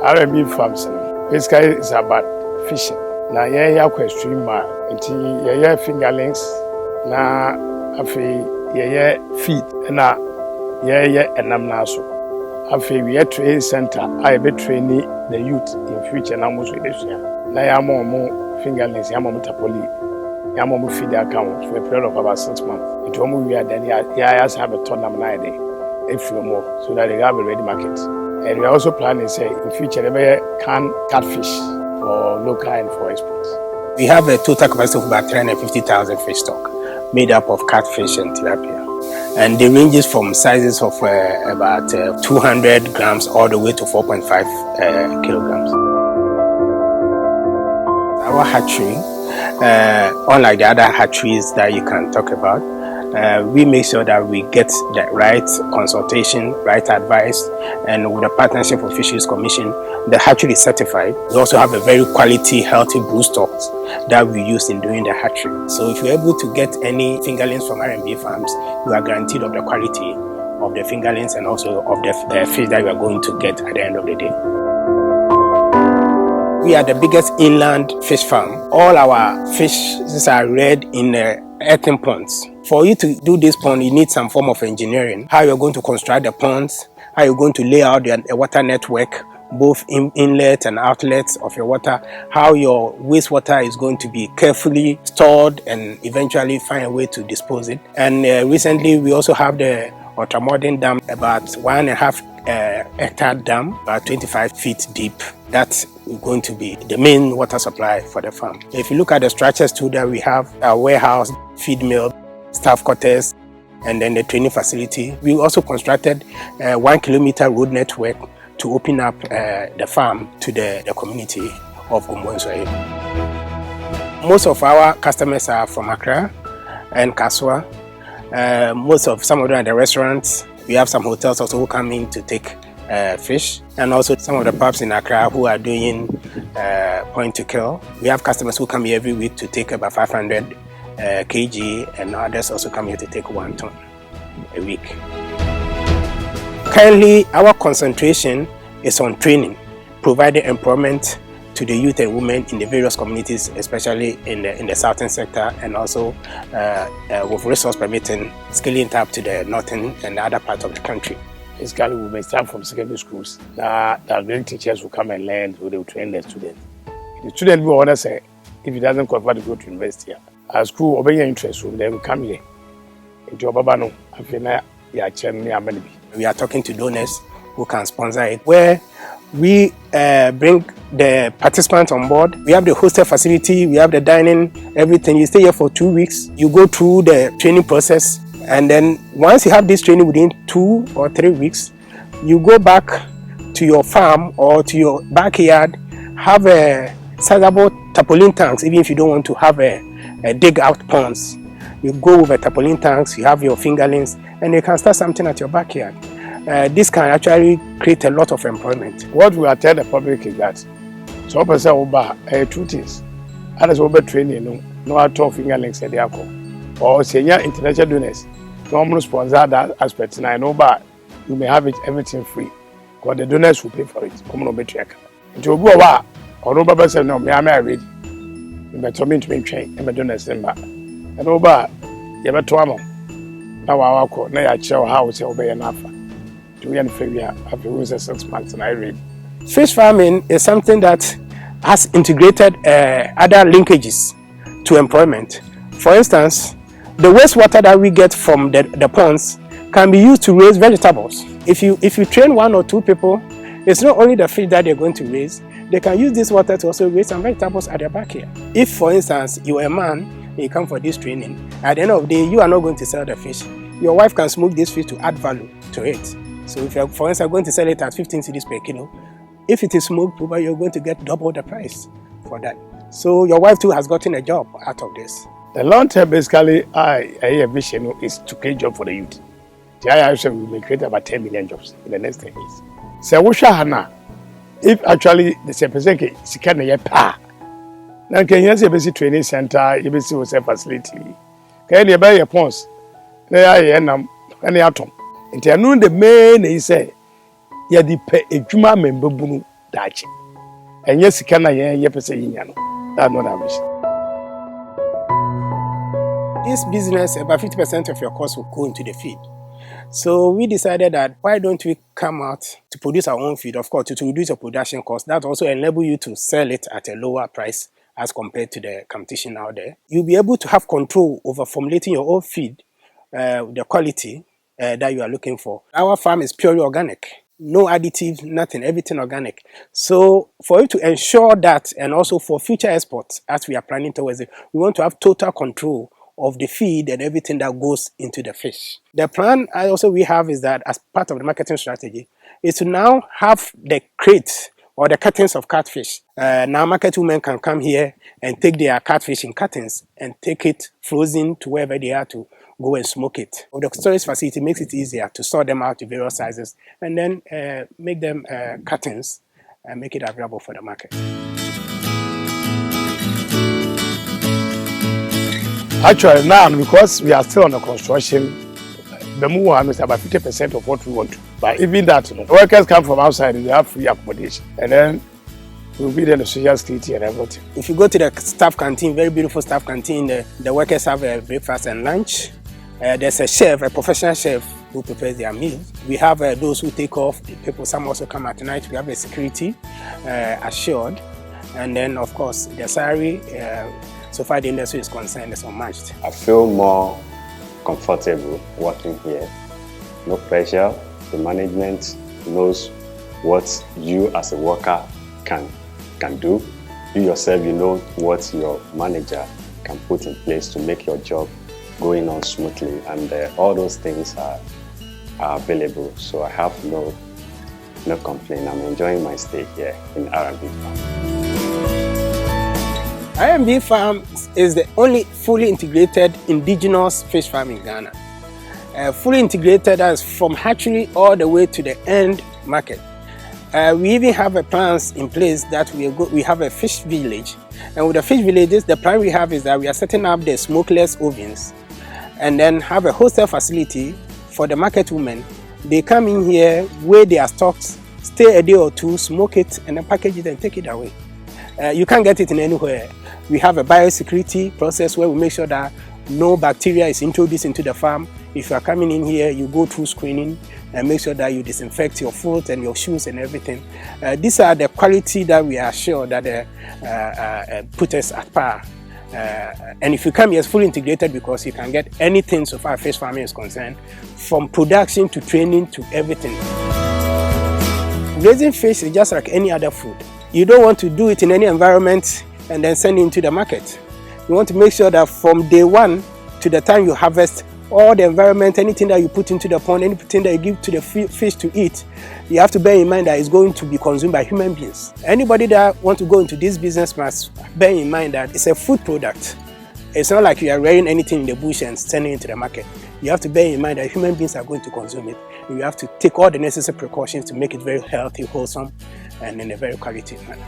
R&B farms basically is about fishing. Na yeah question ma nti yeah fingerlings na afi yeah feed na yeah enam na so. Afi we training center I be training the youth in future na mo so edesua. Na ya mo fingerlings ya mo tapoli ya mo feed account for a period of about 6 months. It almost we are then yeah have a tournament na day if more so that they have a ready market. And we are also planning say in future they can catfish for local and for exports. We have a total capacity of about 350,000 fish stock made up of catfish and tilapia. And they ranges from sizes of about 200 grams all the way to 4.5 kilograms. Our hatchery, unlike the other hatcheries that you can talk about, we make sure that we get the right consultation, right advice, and with the partnership of Fisheries Commission, the hatchery is certified. We also have a very quality, healthy brood stocks that we use in doing the hatchery. So if you're able to get any fingerlings from R&B farms, you are guaranteed of the quality of the fingerlings and also of the fish that you are going to get at the end of the day. We are the biggest inland fish farm. All our fishes are reared in earthen ponds. For you to do this pond, you need some form of engineering. How you're going to construct the ponds, how you're going to lay out the water network, both inlet and outlets of your water, how your wastewater is going to be carefully stored and eventually find a way to dispose it. And recently we also have the ultramodern dam, about 1.5 hectare dam, about 25 feet deep. That's going to be the main water supply for the farm. If you look at the structures too, that we have a warehouse, feed mill, staff quarters, and then the training facility. We also constructed a 1 kilometer road network to open up the farm to the community of Umbonsoye. Most of our customers are from Accra and Kaswa. Some of them are the restaurants. We have some hotels also who come in to take fish, and also some of the pubs in Accra who are doing point to kill. We have customers who come here every week to take about 500 kg, and others also come here to take 1 ton a week. Currently, our concentration is on training, providing employment to the youth and women in the various communities, especially in the southern sector, and also with resource permitting, scaling it up to the northern and the other parts of the country. Basically, we may start from secondary schools. The great teachers will come and learn, so they will train the students. The student will want to say, if he doesn't qualify to go to university, at school, obey your interest, so they will come here. Into Babano, we are talking to donors who can sponsor it, where we bring the participants on board. We have the hostel facility, we have the dining, everything. You stay here for 2 weeks. You go through the training process, and then once you have this training within 2 or 3 weeks, you go back to your farm or to your backyard, have a sizable tarpaulin tanks, even if you don't want to have a dig out ponds. You go with a tarpaulin tanks, you have your fingerlings, and you can start something at your backyard. This can actually create a lot of employment. What we are telling the public is that so person over 2 things. Others over training, no at all fingerlings at the alcohol. Or senior international donors, no sponsor that aspect. And I know but you may have it everything free. Because the donors will pay for it. Come on, check. To go over, or no Baba said no, me I'm married. You may tell me to be trained, and my donors send back. And over, you have a trauma. Now I call, now I show how to obey an offer. To be unfair, after 6 months, and I read. Fish farming is something that has integrated other linkages to employment. For instance, the wastewater that we get from the ponds can be used to raise vegetables. If you train 1 or 2 people, it's not only the fish that they're going to raise, they can use this water to also raise some vegetables at their backyard. If, for instance, you're a man, you come for this training, at the end of the day, you are not going to sell the fish. Your wife can smoke this fish to add value to it. So if you're, for instance, going to sell it at 15 cedis per kilo, if it is smoked, you're going to get double the price for that. So your wife too has gotten a job out of this. The long term, basically, a vision is to create jobs for the youth. The IISF will create about 10 million jobs in the next 10 years. So if actually the Sepeseke is kind of a pa, now can you see a basic training center, you see a facility? Can you buy your pons? They are atom. And the main is say, yeah, the Juma member bunu dachi. And yes, you can that's not our mission. This business, about 50% of your cost will go into the feed. So we decided that why don't we come out to produce our own feed, of course, to reduce your production cost. That also enable you to sell it at a lower price as compared to the competition out there. You'll be able to have control over formulating your own feed, the quality that you are looking for. Our farm is purely organic. No additives, nothing, everything organic. So for you to ensure that, and also for future exports, as we are planning towards it, we want to have total control of the feed and everything that goes into the fish. The plan also we have is that as part of the marketing strategy is to now have the crates or the cartons of catfish. Now market women can come here and take their catfish in cartons and take it frozen to wherever they are to go and smoke it. Or the storage facility makes it easier to sort them out to various sizes and then make them cartons and make it available for the market. Actually, now, because we are still on the construction, the move is about 50% of what we want to. But even that, the workers come from outside, they have free accommodation. And then we'll be there, the social security and everything. If you go to the staff canteen, very beautiful staff canteen, the workers have a breakfast and lunch. There's a chef, a professional chef who prepares their meals. We have those who take off. People, some also come at night. We have a security assured. And then, of course, the salary, so far the industry is concerned, is unmatched. I feel more comfortable working here. No pressure. The management knows what you as a worker can do. You yourself, you know what your manager can put in place to make your job going on smoothly, and all those things are available. So I have no complaint. I'm enjoying my stay here in R&B Farm. R&B Farm is the only fully integrated indigenous fish farm in Ghana. Fully integrated as from hatchery all the way to the end market. We even have plans in place that we have a fish village. And with the fish villages, the plan we have is that we are setting up the smokeless ovens and then have a wholesale facility for the market women. They come in here, weigh their stocks, stay a day or two, smoke it, and then package it and take it away. You can't get it in anywhere. We have a biosecurity process where we make sure that no bacteria is introduced into the farm. If you are coming in here, you go through screening and make sure that you disinfect your foot and your shoes and everything. These are the quality that we are sure that put us at par. And if you come here, it's fully integrated because you can get anything so far fish farming is concerned, from production to training to everything. Raising fish is just like any other food. You don't want to do it in any environment and then send it into the market. You want to make sure that from day one to the time you harvest, all the environment, anything that you put into the pond, anything that you give to the fish to eat, you have to bear in mind that it's going to be consumed by human beings. Anybody that wants to go into this business must bear in mind that it's a food product. It's not like you are rearing anything in the bush and sending it into the market. You have to bear in mind that human beings are going to consume it. You have to take all the necessary precautions to make it very healthy, wholesome, and in a very quality manner.